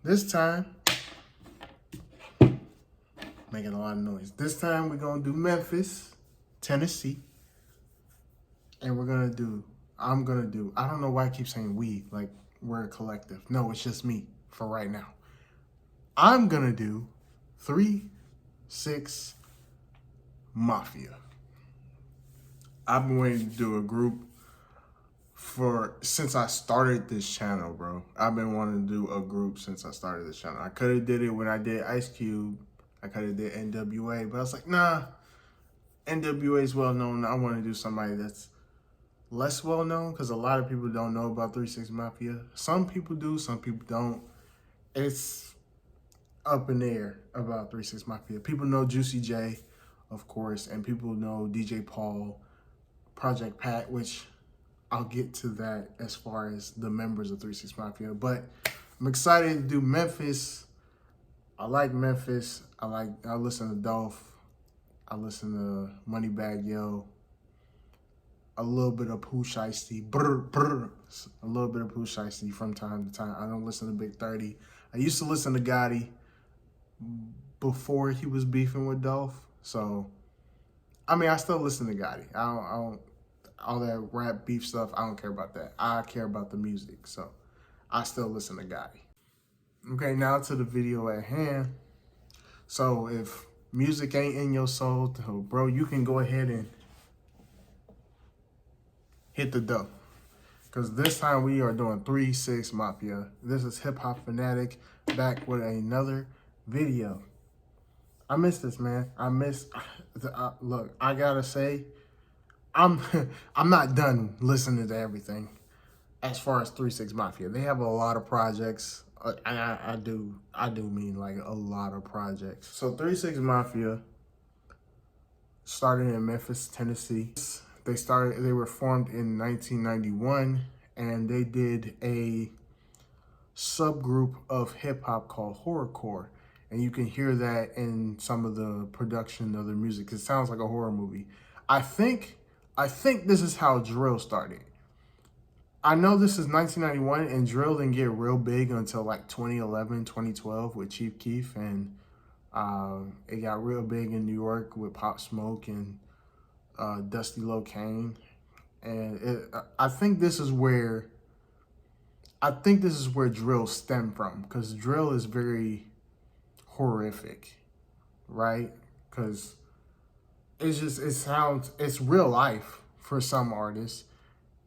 This time, making a lot of noise. This time we're gonna do Memphis, Tennessee, and I don't know why I keep saying we, like we're a collective. No, it's just me for right now. I'm gonna do 3-6 Mafia. I've been waiting to do a group since I started this channel, bro. I've been wanting to do a group since I started this channel. I could have did it when I did Ice Cube. I could have did NWA, but I was like, nah, NWA is well known. I want to do somebody that's less well known because a lot of people don't know about 3-6 Mafia. Some people do, some people don't. It's up in the air about 3-6 Mafia. People know Juicy J, of course, and people know DJ Paul, Project Pat, which I'll get to that as far as the members of 3-6 Mafia. But I'm excited to do Memphis. I like Memphis. I listen to Dolph. I listen to Moneybagg Yo. A little bit of Pooh Shiesty. A little bit of Pooh Shiesty from time to time. I don't listen to Big 30. I used to listen to Gotti before he was beefing with Dolph. So, I mean, I still listen to Gotti. I don't all that rap beef stuff, I don't care about that. I care about the music, so I still listen to Gotti. Okay, now to the video at hand. So if music ain't in your soul, bro, you can go ahead and hit the dough. Because this time we are doing 3-6 Mafia. This is Hip Hop Fanatic back with another video. I miss this, man. Look, I gotta say, I'm not done listening to everything as far as 3-6 Mafia. They have a lot of projects. I do mean like a lot of projects. So 3-6 Mafia started in Memphis, Tennessee. They were formed in 1991, and they did a subgroup of hip hop called horrorcore. And you can hear that in some of the production of their music. It sounds like a horror movie. I think this is how drill started. I know this is 1991, and drill didn't get real big until like 2011, 2012 with Chief Keef, and it got real big in New York with Pop Smoke and Dusty Locane. And I think this is where drill stemmed from, because drill is very horrific, right? Because it's real life for some artists.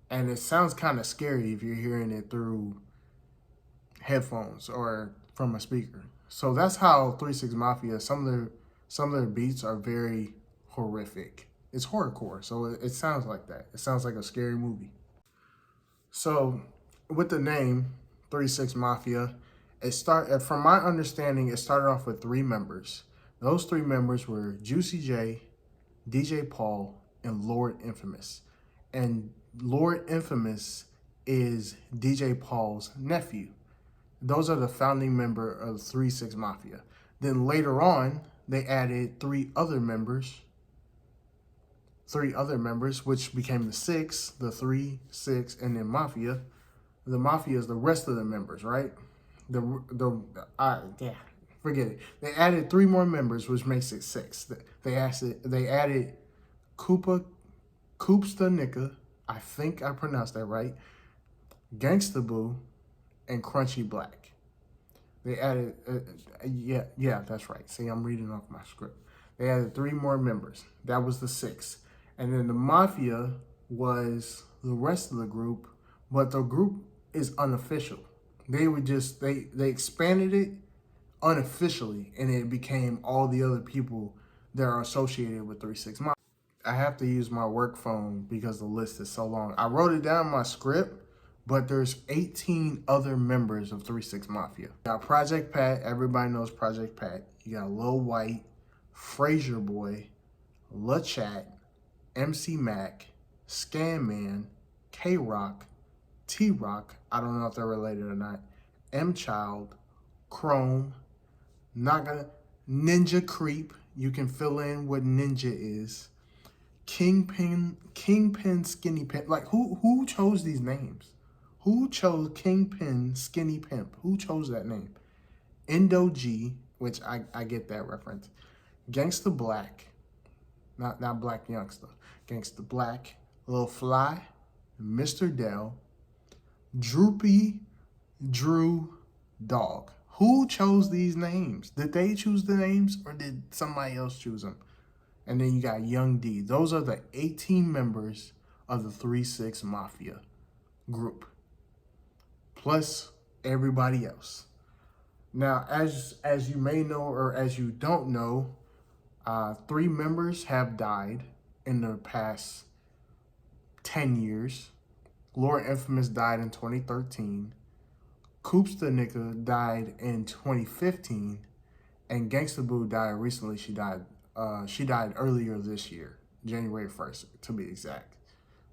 And it sounds kind of scary if you're hearing it through headphones or from a speaker. So that's how 3-6 Mafia, some of their beats are very horrific. It's horrorcore, so it sounds like that. It sounds like a scary movie. So with the name 3-6 Mafia, from my understanding, it started off with 3 members. Those 3 members were Juicy J, DJ Paul, and Lord Infamous. And Lord Infamous is DJ Paul's nephew. Those are the founding member of 3-6 Mafia. Then later on, they added 3 other members, which became the 6, the 3, 6, and then Mafia. The Mafia is the rest of the members, right? Forget it. They added 3 more members, which makes it 6. They added Koopsta Nicka, I think I pronounced that right, Gangsta Boo, and Crunchy Black. They added, yeah, that's right. See, I'm reading off my script. They added 3 more members. That was the 6. And then the Mafia was the rest of the group, but the group is unofficial. They expanded it unofficially, and it became all the other people that are associated with 3-6 Mafia. I have to use my work phone because the list is so long. I wrote it down in my script, but there's 18 other members of 3-6 Mafia. You got Project Pat. Everybody knows Project Pat. You got Lil White, Frazier Boy, La Chat, MC Mac, Scanman, K-Rock, T-Rock, I don't know if they're related or not, M-Child, Chrome, Ninja Creep, you can fill in what Ninja is, Kingpin, Skinny Pimp. Like, who chose these names? Who chose Kingpin, Skinny Pimp? Who chose that name? Indo G, which I get that reference. Gangsta Black, not Black Youngster. Gangsta Black, Lil Fly, Mr. Dell, Droopy, Drew, Dog. Who chose these names? Did they choose the names or did somebody else choose them? And then you got Young D. Those are the 18 members of the 3-6 Mafia group, plus everybody else. Now, as you may know or as you don't know, 3 members have died in the past 10 years. Lord Infamous died in 2013. Coops the nigga died in 2015, and Gangsta Boo died recently. She died earlier this year, January 1st, to be exact.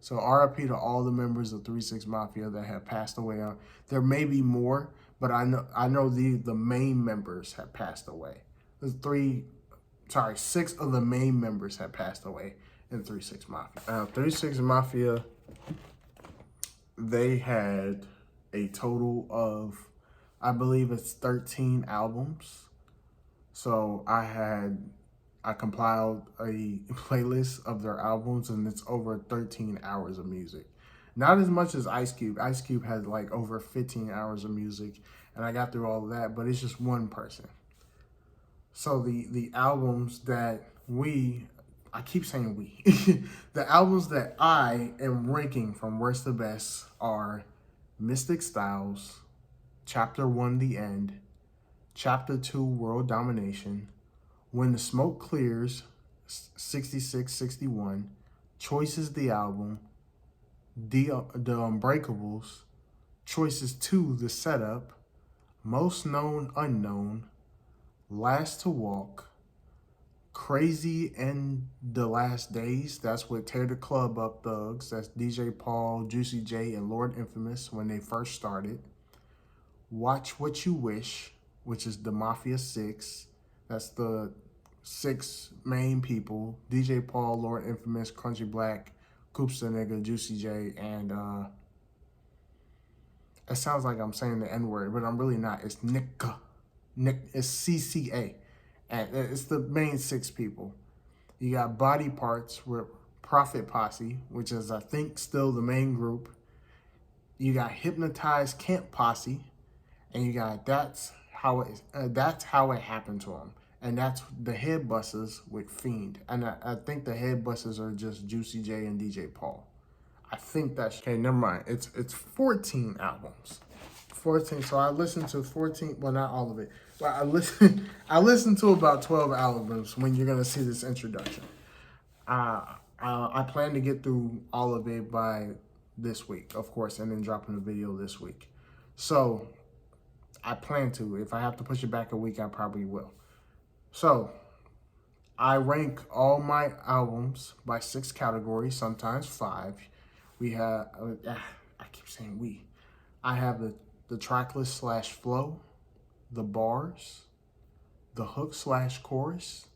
So RIP to all the members of 3-6 Mafia that have passed away. There may be more, but I know the main members have passed away. 6 of the main members have passed away in 3-6 Mafia. 3-6 Mafia, they had a total of, I believe it's 13 albums. So I compiled a playlist of their albums, and it's over 13 hours of music. Not as much as Ice Cube. Ice Cube had like over 15 hours of music, and I got through all of that, but it's just one person. So the albums that I keep saying we, the albums that I am ranking from worst to best are Mystic Styles, Chapter 1, The End, Chapter 2, World Domination, When the Smoke Clears, 66-61, Choices the Album, The Unbreakables, Choices 2, The Setup, Most Known Unknown, Last to Walk, Crazy and The Last Days. That's with Tear the Club Up Thugs. That's DJ Paul, Juicy J, and Lord Infamous when they first started. Watch What You Wish, which is the Mafia 6. That's the 6 main people: DJ Paul, Lord Infamous, Crunchy Black, Coops the Nigga, Juicy J, and it sounds like I'm saying the N-word, but I'm really not. It's Nicka. It's CCA. And it's the main 6 people. You got Body Parts with Profit Posse, which is, I think, still the main group. You got Hypnotized Camp Posse, and you got That's How It Happened to Him, and that's the Head Busters with Fiend. And I think the Head Busters are just Juicy J and DJ Paul. I think that's okay. Never mind. It's 14 albums. 14. So I listened to 14. Well, not all of it. But I listened to about 12 albums when you're gonna see this introduction. I plan to get through all of it by this week, of course, and then dropping the video this week. So I plan to. If I have to push it back a week, I probably will. So I rank all my albums by 6 categories, sometimes 5. We have, I keep saying we. I have the track list / flow, the bars, the hook / chorus,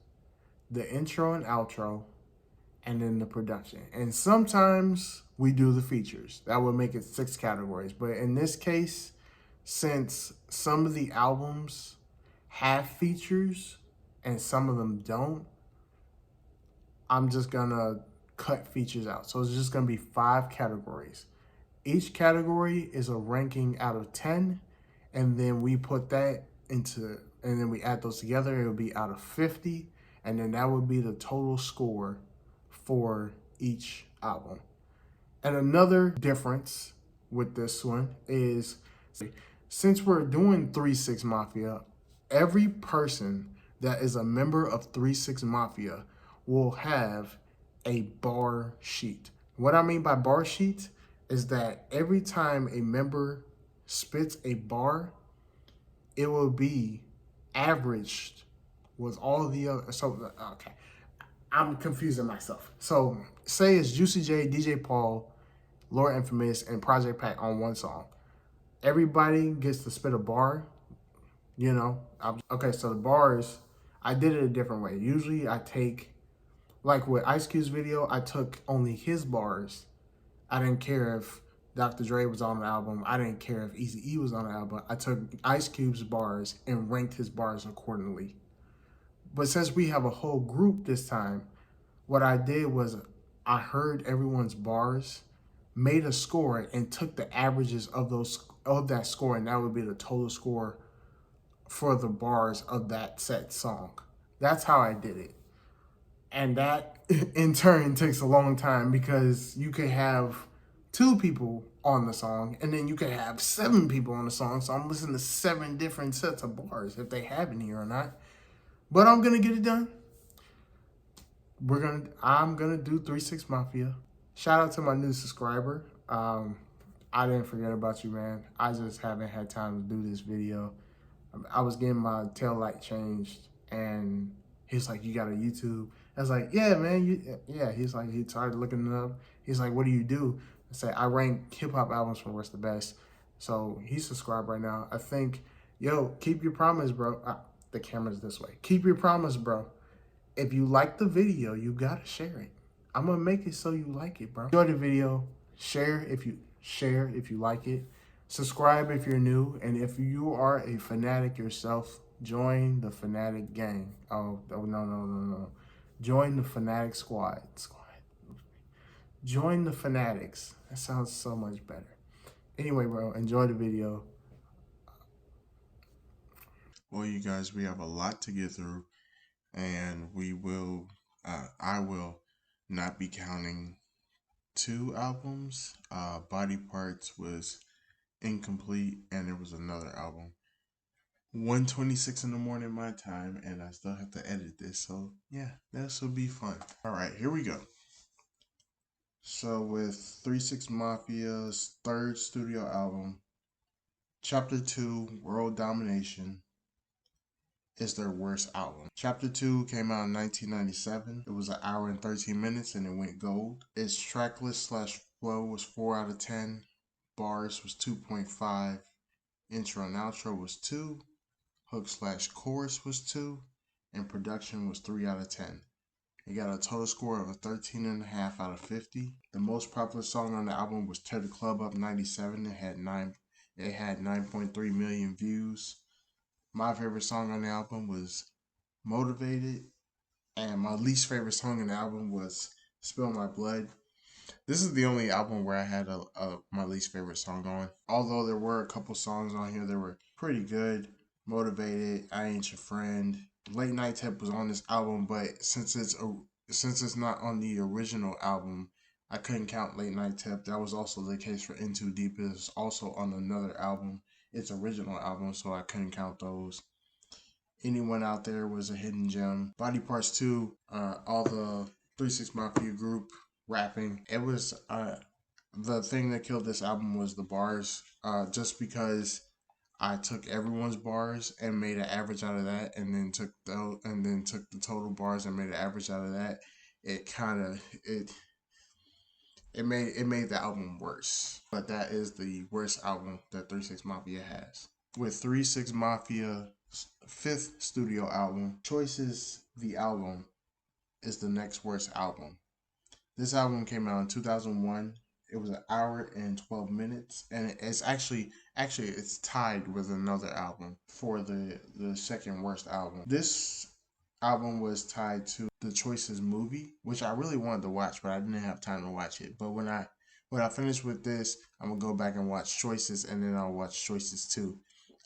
the intro and outro, and then the production. And sometimes we do the features. That would make it 6 categories. But in this case, since some of the albums have features and some of them don't, I'm just gonna cut features out. So it's just gonna be 5 categories. Each category is a ranking out of 10, and then we put that into, and then we add those together. It would be out of 50, and then that would be the total score for each album. And another difference with this one is, since we're doing 3-6 Mafia, every person that is a member of 3-6 Mafia will have a bar sheet. What I mean by bar sheet is that every time a member spits a bar, it will be averaged with all the other. So, okay, I'm confusing myself. So, say it's Juicy J, DJ Paul, Lord Infamous, and Project Pat on one song. Everybody gets to spit a bar, you know. Okay, so the bars, I did it a different way. Usually I take, like with Ice Cube's video, I took only his bars. I didn't care if Dr. Dre was on the album. I didn't care if Eazy-E was on the album. I took Ice Cube's bars and ranked his bars accordingly. But since we have a whole group this time, what I did was I heard everyone's bars, made a score, and took the averages of that score, and that would be the total score for the bars of that set song. That's how I did it. And that in turn takes a long time because you could have two people on the song and then you could have seven people on the song. So I'm listening to seven different sets of bars if they have any or not. But I'm gonna get it done. I'm gonna do 3-6 Mafia. Shout out to my new subscriber. I didn't forget about you, man. I just haven't had time to do this video. I was getting my tail light changed, and he's like, "You got a YouTube?" I was like, "Yeah, man." Yeah. He's like, he started looking it up. He's like, "What do you do?" I said, "I rank hip hop albums from what's the best." So he's subscribed right now. I think, yo, keep your promise, bro. The camera's this way. Keep your promise, bro. If you like the video, you gotta share it. I'm gonna make it so you like it, bro. Enjoy the video. Share if you like it. Subscribe if you're new, and if you are a fanatic yourself, join the fanatic gang. Oh no. Join the fanatic squad. Join the fanatics. That sounds so much better. Anyway, bro, enjoy the video. Well, you guys, we have a lot to get through, and I will not be counting two albums. Body Parts was incomplete, and there was another album. 1:26 in the morning my time, and I still have to edit this, so yeah, this will be fun. All right, here we go. So with 3-6 Mafia's third studio album, Chapter 2, World Domination, is their worst album. Chapter 2 came out in 1997. It was an hour and 13 minutes and it went gold. Its track list / flow was 4 out of 10. Bars was 2.5. Intro and outro was 2. Hook / chorus was 2. And production was 3 out of 10. It got a total score of a 13.5 out of 50. The most popular song on the album was Tear the Club Up 97. It had 9.3 million views. My favorite song on the album was Motivated, and my least favorite song on the album was Spill My Blood. This is the only album where I had my least favorite song on. Although there were a couple songs on here that were pretty good. Motivated, I Ain't Your Friend. Late Night Tip was on this album, but since it's not on the original album, I couldn't count Late Night Tip. That was also the case for In Too Deep. It's also on another album, its original album, so I couldn't count those. Anyone Out There was a hidden gem. Body Parts 2, all the 3-6 Mafia group rapping. It was the thing that killed this album was the bars. Just because I took everyone's bars and made an average out of that, and then took the total bars and made an average out of that. It made the album worse. But that is the worst album that 3-6 Mafia has. With 3-6 Mafia's fifth studio album, Choices the Album is the next worst album. This album came out in 2001. It was an hour and 12 minutes, and it's actually it's tied with another album for the second worst album. This album was tied to the Choices movie, which I really wanted to watch, but I didn't have time to watch it. But when I finish with this, I'm gonna go back and watch Choices, and then I'll watch Choices 2.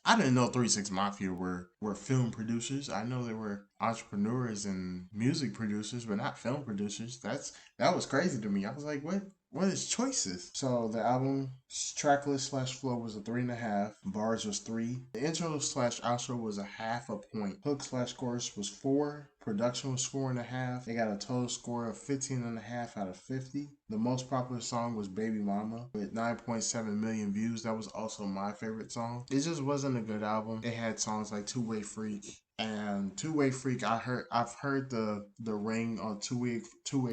I didn't know 3-6 Mafia were film producers. I know they were entrepreneurs and music producers, but not film producers. That was crazy to me. I was like, what is Choices? So the album track list / flow was a 3.5. Bars was 3. The intro / outro was a half a point. Hook / chorus was 4. Production was 4.5. They got a total score of 15.5 out of 50. The most popular song was Baby Mama with 9.7 million views. That was also my favorite song. It just wasn't a good album. It had songs like Two Way Freak. And Two Way Freak, I've heard the ring on Two Way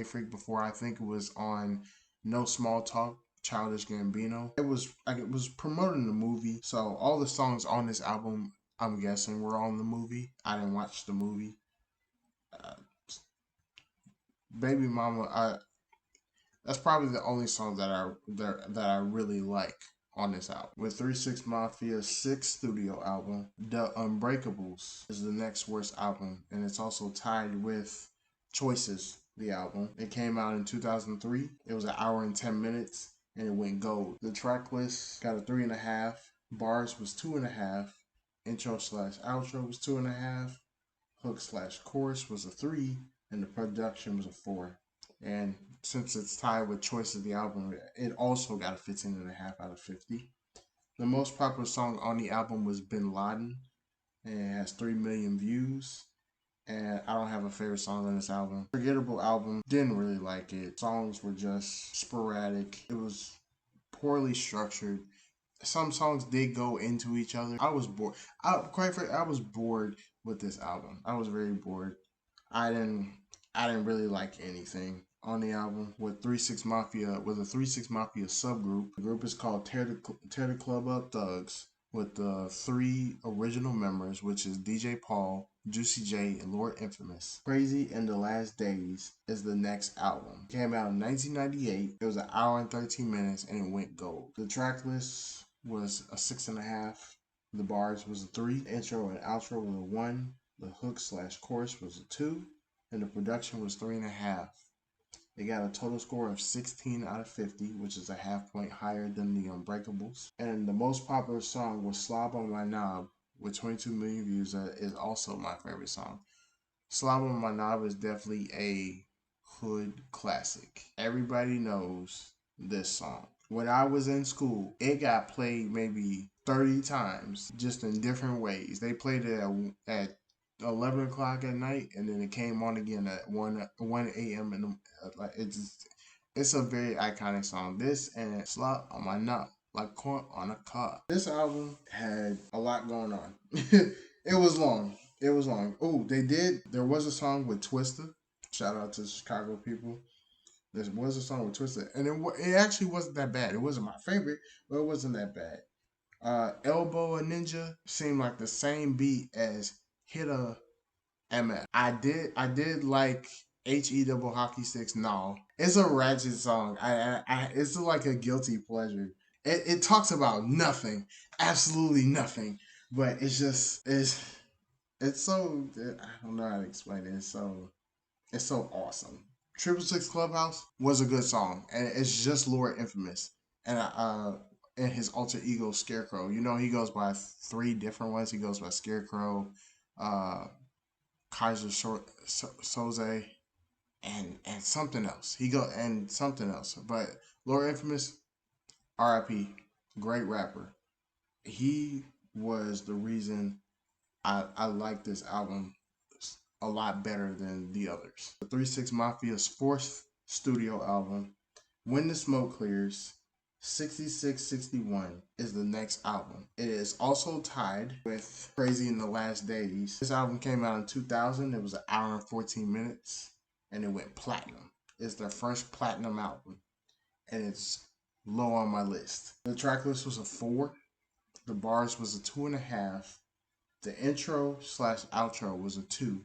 Freak before. I think it was on No Small Talk, Childish Gambino. It was promoting the movie, so all the songs on this album, I'm guessing, were on the movie. I didn't watch the movie. Uh, Baby Mama, That's probably the only song that I really like on this album. With 3 6 Mafia's sixth studio album, The Unbreakables is the next worst album, and it's also tied with Choices, the album. It came out in 2003. It was an hour and 10 minutes, and it went gold. The track list got a 3.5. Bars was 2.5. Intro slash outro was 2.5. Hook slash chorus was a 3, and the production was a 4. And since it's tied with Choice of the album, it also got a 15.5 out of 50. The most popular song on the album was Bin Laden, and it has 3 million views. And I don't have a favorite song on this album. Forgettable album, didn't really like it. Songs were just sporadic. It was poorly structured. Some songs did go into each other. I was bored. Quite frankly, I was bored with this album. I was very bored. I didn't I didn't really like anything on the album. With 3 6 Mafia with a 3 6 Mafia subgroup. The group is called Tear the Club Up Thugs, with the 3 original members, which is DJ Paul, Juicy J, and Lord Infamous. Crazy in the Last Days is the next album. It came out in 1998. It was an hour and 13 minutes, and it went gold. The track list was a 6.5. The bars was a 3. The intro and outro was a 1. The hook slash chorus was a 2. And the production was 3.5. It got a total score of 16 out of 50, which is a half point higher than the Unbreakables. And the most popular song was Slob on My Knob, with 22 million views. That is also my favorite song. Slob on My Knob is definitely a hood classic. Everybody knows this song. When I was in school, it got played maybe 30 times, just in different ways. They played it at 11 o'clock at night, and then it came on again at 1 a.m. in the like it's a very iconic song. This and Slot on My Knob, like corn on a cob. This album had a lot going on. It was long. It was long. Oh, there was a song with Twista. Shout out to Chicago people. There was a song with Twista, and it actually wasn't that bad. It wasn't my favorite, but it wasn't that bad. Elbow a Ninja seemed like the same beat as Hit a MF. I did like HE double hockey sticks. No, it's a ratchet song. It's like a guilty pleasure. It talks about nothing, absolutely nothing, but it's so I don't know how to explain it. It's so awesome. 666 Clubhouse was a good song, and it's just Lord Infamous and his alter ego Scarecrow. You know he goes by 3 different ones. He goes by Scarecrow, uh, Kaiser Soze, and something else. He go and something else. But Lord Infamous, R.I.P. Great rapper. He was the reason I like this album a lot better than the others. The 3 6 Mafia's 4th studio album, When the Smoke Clears, 6661 is the next album. It is also tied with Crazy in the Last Days. This album came out in 2000. It was an hour and 14 minutes, and it went platinum. It's their first platinum album, and it's low on my list. The track list was a 4. The bars was a 2.5. The intro slash outro was a 2.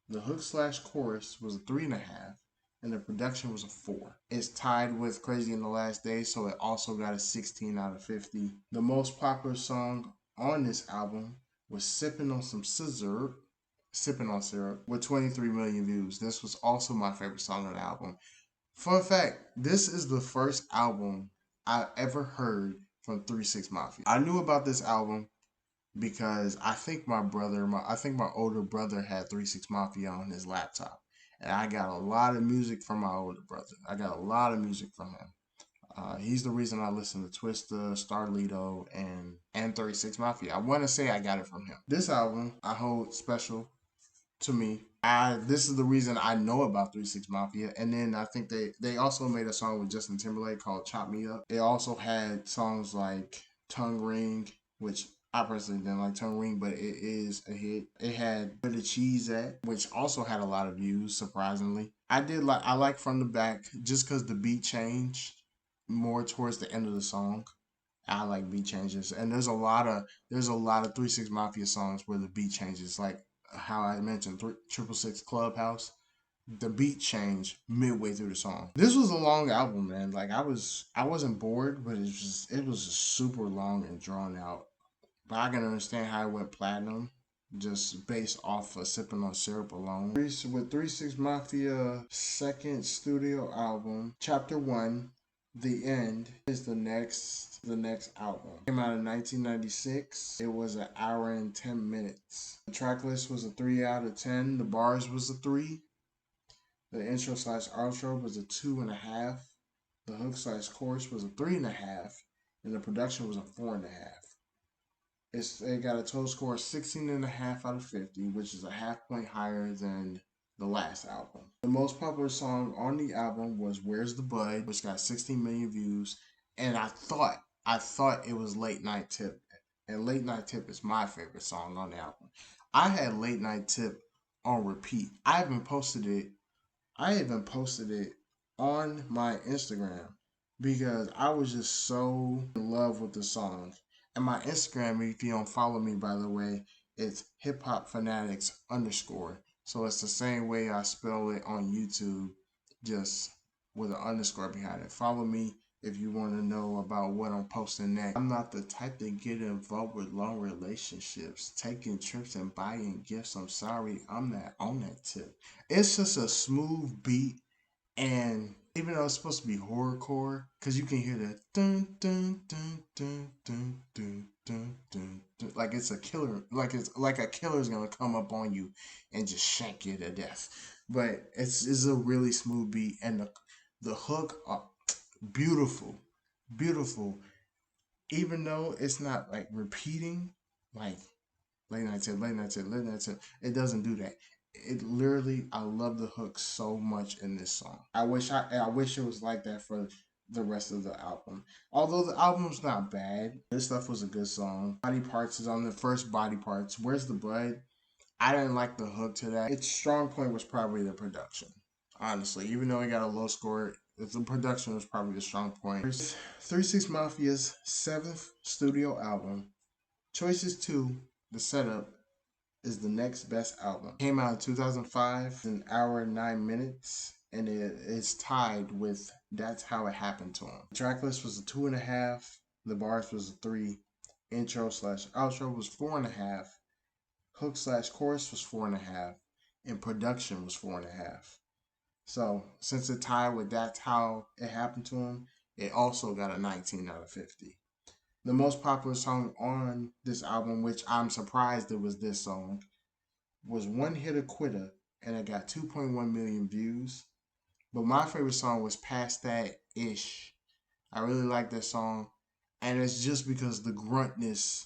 The hook slash chorus was a 3.5, and the production was a 4. It's tied with Crazy in the Last Day, so it also got a 16 out of 50. The most popular song on this album was Sippin' on Syrup, with 23 million views. This was also my favorite song on the album. Fun fact, this is the first album I ever heard from 3 6 Mafia. I knew about this album because I think my older brother had 3 6 Mafia on his laptop, and I got a lot of music from my older brother. I got a lot of music from him. He's the reason I listen to Twista, Starlito, and 3 6 Mafia. I want to say I got it from him. This album I hold special to me. This is the reason I know about 3 6 Mafia, and then I think they also made a song with Justin Timberlake called Chop Me Up. It also had songs like Tongue Ring, which I personally didn't like Tongue Ring, but it is a hit. It had Where the Cheese At, which also had a lot of views, surprisingly. I like From the Back just because the beat changed more towards the end of the song. I like beat changes, and there's a lot of 3 6 Mafia songs where the beat changes, like how I mentioned 666 Clubhouse. the beat changed midway through the song. This was a long album, man. Like I wasn't bored, but it was just super long and drawn out. But I can understand how it went platinum just based off of sipping on syrup alone. With 3 6 Mafia second studio album, Chapter 1, The End is the next album. Came out in 1996. It was an hour and 10 minutes. The track list was a 3 out of 10. The bars was a 3. The intro slash outro was a 2.5. The hook slash chorus was a 3.5. And the production was a 4.5. It got a total score of 16.5 out of 50, which is a half point higher than the last album. The most popular song on the album was Where's the Bud, which got 16 million views. And I thought it was Late Night Tip. And Late Night Tip is my favorite song on the album. I had Late Night Tip on repeat. I even posted it on my Instagram because I was just so in love with the song. And my Instagram, if you don't follow me, by the way, it's hip hop fanatics _. So it's the same way I spell it on YouTube, just with an underscore behind it. Follow me if you want to know about what I'm posting next. I'm not the type to get involved with long relationships, taking trips and buying gifts. I'm sorry, I'm not on that tip. It's just a smooth beat, and even though it's supposed to be horrorcore, because you can hear the dun dun dun dun dun dun dun dun dun, like it's a killer, like a killer's gonna come up on you and just shank you to death. But it's a really smooth beat, and the hook, beautiful, beautiful. Even though it's not like repeating, like late night tip, late night tip, late night tip. It doesn't do that. It literally, I love the hook so much in this song. I wish it was like that for the rest of the album. Although the album's not bad, this stuff was a good song. Body Parts is on the first Body Parts. Where's the Bud? I didn't like the hook to that. Its strong point was probably the production. Honestly, even though it got a low score, the production was probably the strong point. 3 6 Mafia's 7th studio album. Choices 2, The Setup, is the next best album. Came out in 2005, an hour and 9 minutes, and it is tied with That's How It Happened to Him. The track list was a 2.5, the bars was a 3, intro slash outro was 4.5, hook slash chorus was 4.5, and production was 4.5. So since it tied with That's How It Happened to Him, it also got a 19 out of 50. The most popular song on this album, which I'm surprised it was this song, was One Hit a Quitter, and it got 2.1 million views. But my favorite song was Past That Ish. I really like that song, and it's just because the gruntness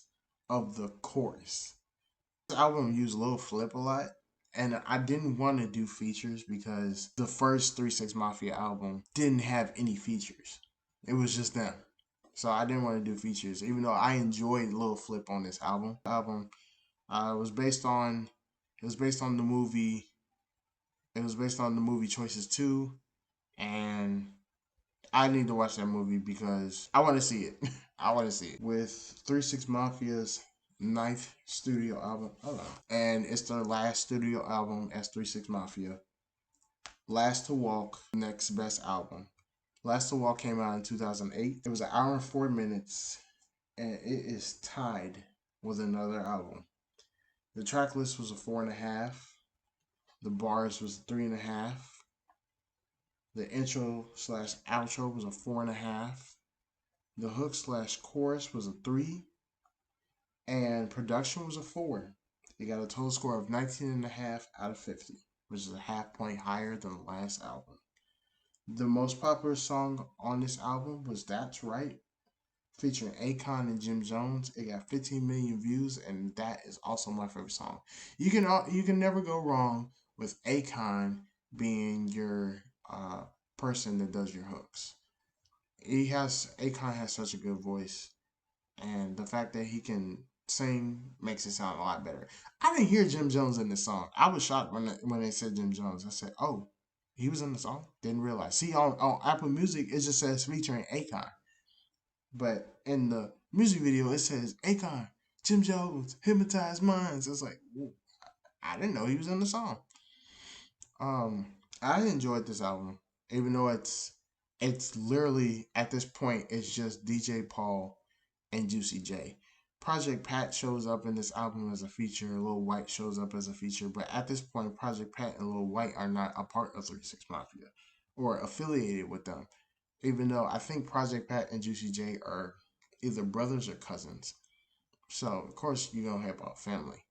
of the chorus. This album used Lil Flip a lot, and I didn't want to do features because the first 3 6 Mafia album didn't have any features. It was just them. So I didn't want to do features, even though I enjoyed Lil Flip on this album. Was based on the movie. It was based on the movie Choices 2, and I need to watch that movie because I want to see it. I want to see it. With 3 6 Mafia's 9th studio album. Hold on. And it's their last studio album as 3 6 Mafia. Last to Walk, next best album. Last to Walk came out in 2008. It was an hour and 4 minutes, and it is tied with another album. The track list was a 4.5. The bars was 3.5. The intro slash outro was a 4.5. The hook slash chorus was a 3. And production was a 4. It got a total score of 19.5 out of 50, which is a half point higher than the last album. The most popular song on this album was That's Right, featuring Akon and Jim Jones. It got 15 million views, and that is also my favorite song. You can never go wrong with Akon being your person that does your hooks. Akon has such a good voice, and the fact that he can sing makes it sound a lot better. I didn't hear Jim Jones in this song. I was shocked when they said Jim Jones. I said, "Oh, he was in the song." Didn't realize. See, on Apple Music, it just says featuring Akon, but in the music video, it says Akon, Jim Jones, Hypnotized Minds. It's like, I didn't know he was in the song. I enjoyed this album, even though it's literally at this point it's just DJ Paul and Juicy J. Project Pat shows up in this album as a feature. Lil White shows up as a feature, but at this point, Project Pat and Lil White are not a part of 36 Mafia or affiliated with them. Even though I think Project Pat and Juicy J are either brothers or cousins. So of course you're gonna have about family.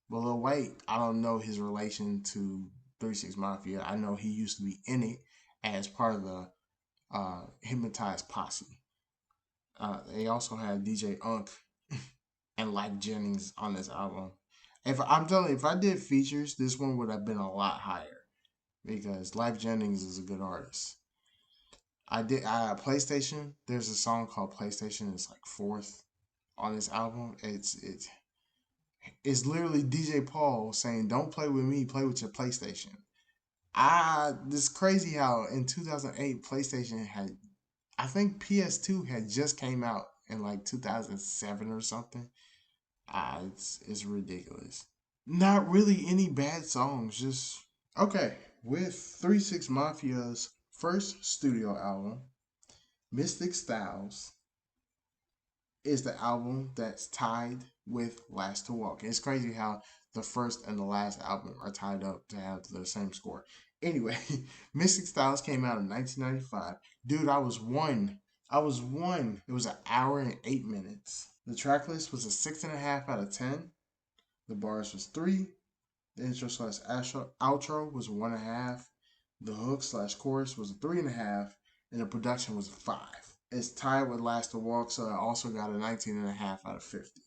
But Lil White, I don't know his relation to 36 Mafia. I know he used to be in it as part of the Hypnotized Posse. They also had DJ Unk and Life Jennings on this album. If I'm telling you, if I did features, this one would have been a lot higher because Life Jennings is a good artist. I did PlayStation. There's a song called PlayStation. It's like fourth on this album. It's literally DJ Paul saying, "Don't play with me, play with your PlayStation." This crazy how in 2008 PlayStation had, I think PS2 had just came out in like 2007 or something. It's ridiculous. Not really any bad songs, just okay. With 36 Mafia's first studio album, Mystic Styles is the album that's tied with Last to Walk. It's crazy how the first and the last album are tied up to have the same score. Anyway, Mystic Styles came out in 1995. Dude, I was one. I was one. It was an hour and 8 minutes. The track list was a 6.5 out of 10. The bars was 3. The intro slash outro was 1.5. The hook slash chorus was a 3.5. And the production was a 5. It's tied with Last to Walk, so I also got a 19.5 out of 50.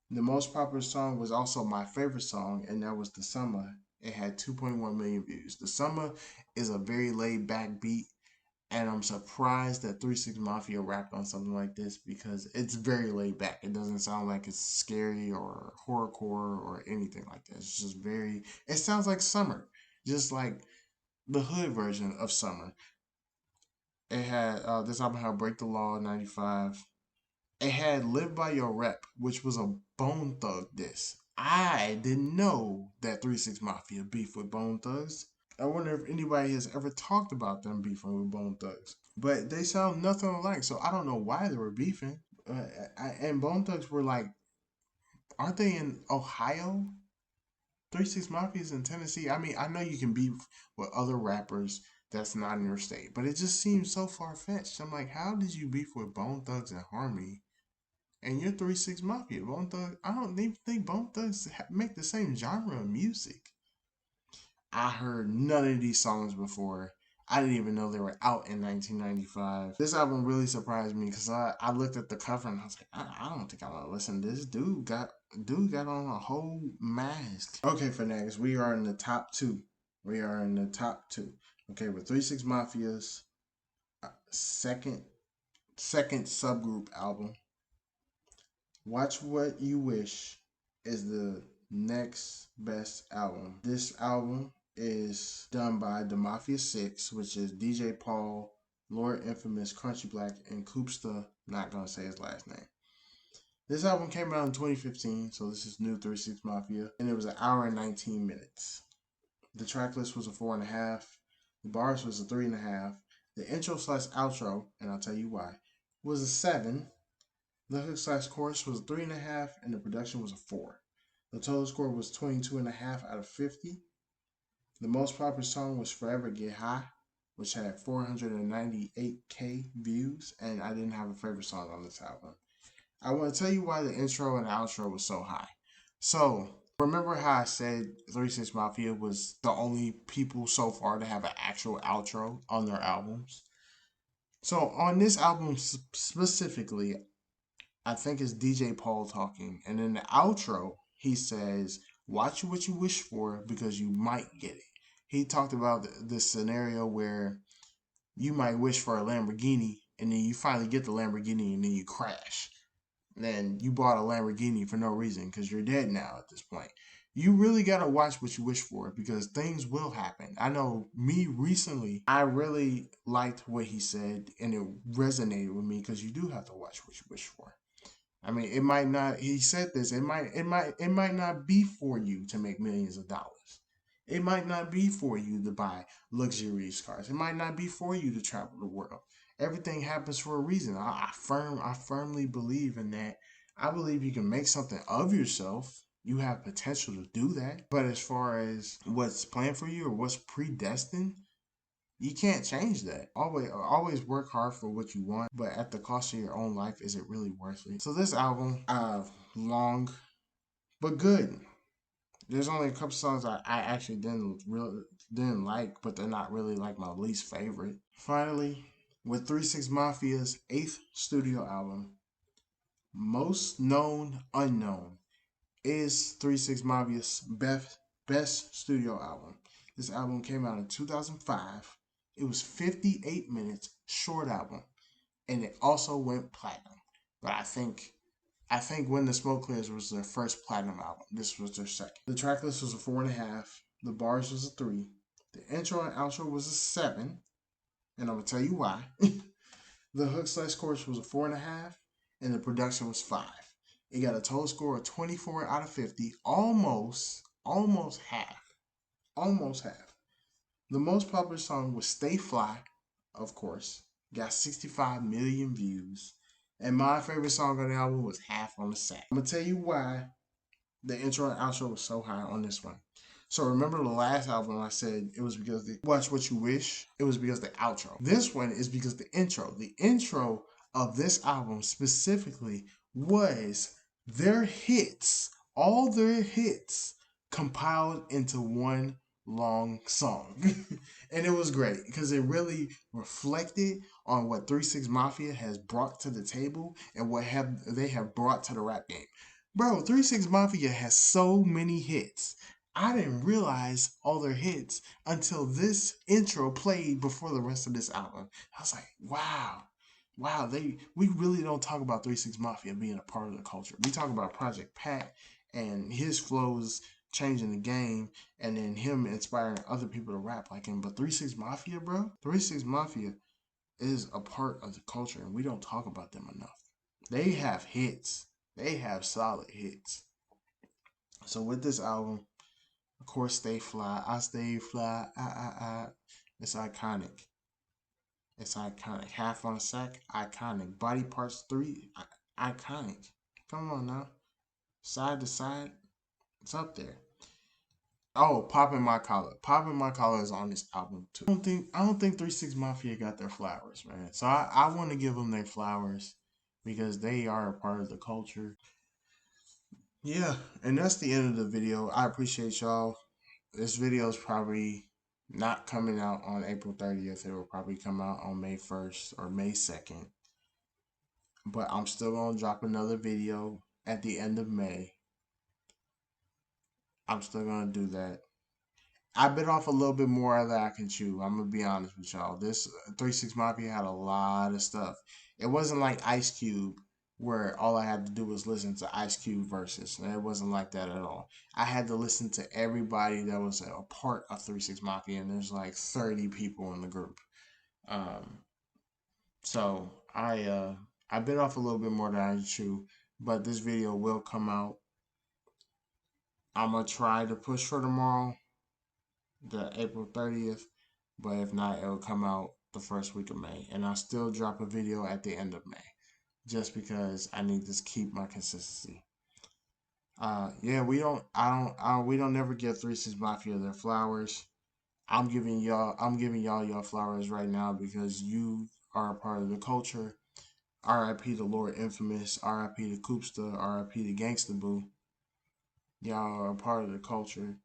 The most popular song was also my favorite song, and that was The Summer. It had 2.1 million views. The Summer is a very laid back beat, and I'm surprised that 36 Mafia rapped on something like this because it's very laid back. It doesn't sound like it's scary or horrorcore or anything like that. It's just very, it sounds like Summer, just like the hood version of Summer. It had this album had Break the Law 95. It had Live by Your Rep, which was a Bone Thug diss. I didn't know that 36 Mafia beef with Bone Thugs. I wonder if anybody has ever talked about them beefing with Bone Thugs. But they sound nothing alike, so I don't know why they were beefing. And Bone Thugs were like, aren't they in Ohio? 36 Mafia is in Tennessee. I mean, I know you can beef with other rappers that's not in your state, but it just seems so far fetched. I'm like, how did you beef with Bone Thugs and Harmony? And you're 36 Mafia. Bone Thugs, I don't even think Bone Thugs make the same genre of music. I heard none of these songs before. I didn't even know they were out in 1995. This album really surprised me because I looked at the cover and I was like, I don't think I want to listen to this. Dude got on a whole mask. Okay, Fanatics, we are in the top two. We are in the top two. Okay, with 36 Mafia's second subgroup album. Watch What You Wish is the next best album. This album is done by the Mafia 6, which is DJ Paul, Lord Infamous, Crunchy Black, and Koopsta. Not gonna say his last name. This album came out in 2015, so this is new 36 Mafia, and it was an hour and 19 minutes. The track list was a 4.5. The bars was a 3.5. The intro slash outro, and I'll tell you why, was a 7. The hook slash chorus was a 3.5, and the production was a 4. The total score was 22.5 out of 50. The most popular song was Forever Get High, which had 498K views, and I didn't have a favorite song on this album. I want to tell you why the intro and outro was so high. So, remember how I said 36 Mafia was the only people so far to have an actual outro on their albums? So, on this album specifically, I think it's DJ Paul talking. And in the outro, he says, "Watch what you wish for because you might get it." He talked about this scenario where you might wish for a Lamborghini and then you finally get the Lamborghini and then you crash. Then you bought a Lamborghini for no reason because you're dead now at this point. You really got to watch what you wish for because things will happen. I know me recently, I really liked what he said and it resonated with me because you do have to watch what you wish for. I mean, it might not. He said this. It might not be for you to make millions of dollars. It might not be for you to buy luxurious cars. It might not be for you to travel the world. Everything happens for a reason. I firmly believe in that. I believe you can make something of yourself. You have potential to do that. But as far as what's planned for you or what's predestined, you can't change that. Always work hard for what you want, but at the cost of your own life, is it really worth it? So this album, long but good. There's only a couple songs I actually didn't like, but they're not really like my least favorite. Finally, with 3 6 Mafia's 8th studio album, Most Known Unknown, is 3 6 Mafia's best studio album. This album came out in 2005. It was 58 minutes, short album, and it also went platinum. But I think When the Smoke Clears was their first platinum album. This was their second. The track list was a 4.5. The bars was a 3. The intro and outro was a 7. And I'm gonna tell you why. The hook/chorus was a 4.5, and the production was 5. It got a total score of 24 out of 50, almost half, almost half. The most popular song was "Stay Fly," of course, got 65 million views. And my favorite song on the album was "Half on the Sack." I'm gonna tell you why the intro and outro was so high on this one. So remember the last album I said it was because the Watch What You Wish, it was because the outro. This one is because the intro. The intro of this album specifically was their hits, all their hits compiled into one long song. And it was great because it really reflected on what 3 6 Mafia has brought to the table and what they have brought to the rap game. Bro, 3 6 Mafia has so many hits. I didn't realize all their hits until this intro played before the rest of this album. I was like, wow. Wow, we really don't talk about 3 6 Mafia being a part of the culture. We talk about Project Pat and his flows changing the game and then him inspiring other people to rap like him. But 3 6 Mafia, bro, 3 6 Mafia is a part of the culture and we don't talk about them enough. They have hits. They have solid hits. So with this album, of course, Stay Fly. I stay fly. It's iconic. It's iconic. Half on a Sack, iconic. Body Parts 3, iconic. Come on now. Side to Side, it's up there. Oh, Poppin' My Collar. Poppin' My Collar is on this album too. I don't think 3 6 Mafia got their flowers, man. So I want to give them their flowers because they are a part of the culture. Yeah, and that's the end of the video. I appreciate y'all. This video is probably not coming out on April 30th. It will probably come out on May 1st or May 2nd. But I'm still going to drop another video at the end of May. I'm still going to do that. I bit off a little bit more than I can chew. I'm going to be honest with y'all. This 3 6 Mafia had a lot of stuff. It wasn't like Ice Cube where all I had to do was listen to Ice Cube verses. And it wasn't like that at all. I had to listen to everybody that was a part of 3 6 Mafia, and there's like 30 people in the group. Um, so I bit off a little bit more than I chew, but this video will come out. I'm gonna try to push for tomorrow, the April 30th, but if not, it'll come out the first week of May, and I'll still drop a video at the end of May, just because I need to keep my consistency. Yeah, we don't never give 3 6 Mafia their flowers. I'm giving y'all your flowers right now because you are a part of the culture. R.I.P. to Lord Infamous. R.I.P. to Koopsta. R.I.P. to Gangsta Boo. Y'all are a part of the culture.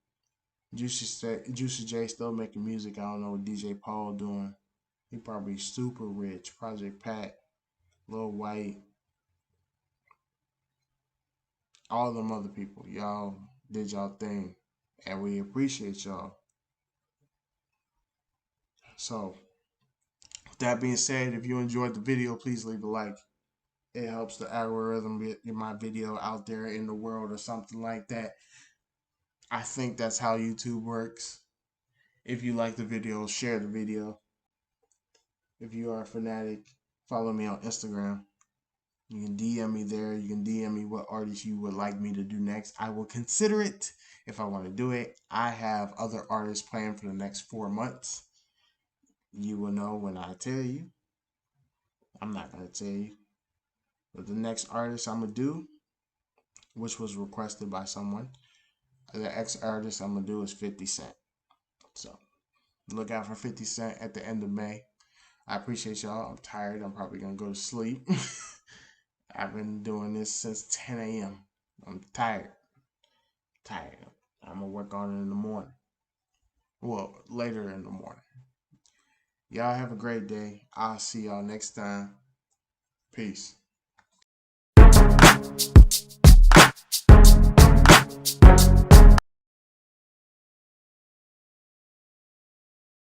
Juicy J still making music. I don't know what DJ Paul doing. He probably super rich. Project Pat, Lil White, all them other people. Y'all did y'all thing, and we appreciate y'all. So, with that being said, if you enjoyed the video, please leave a like. It helps the algorithm get my video out there in the world or something like that. I think that's how YouTube works. If you like the video, share the video. If you are a fanatic, follow me on Instagram. You can DM me there. You can DM me what artist you would like me to do next. I will consider it if I want to do it. I have other artists planned for the next 4 months. You will know when I tell you. I'm not going to tell you. But the next artist I'm going to do, which was requested by someone, the ex artist I'm going to do is 50 Cent. So look out for 50 Cent at the end of May. I appreciate y'all. I'm tired. I'm probably going to go to sleep. I've been doing this since 10 a.m. I'm tired. Tired. I'm going to work on it in the morning. Well, later in the morning. Y'all have a great day. I'll see y'all next time. Peace.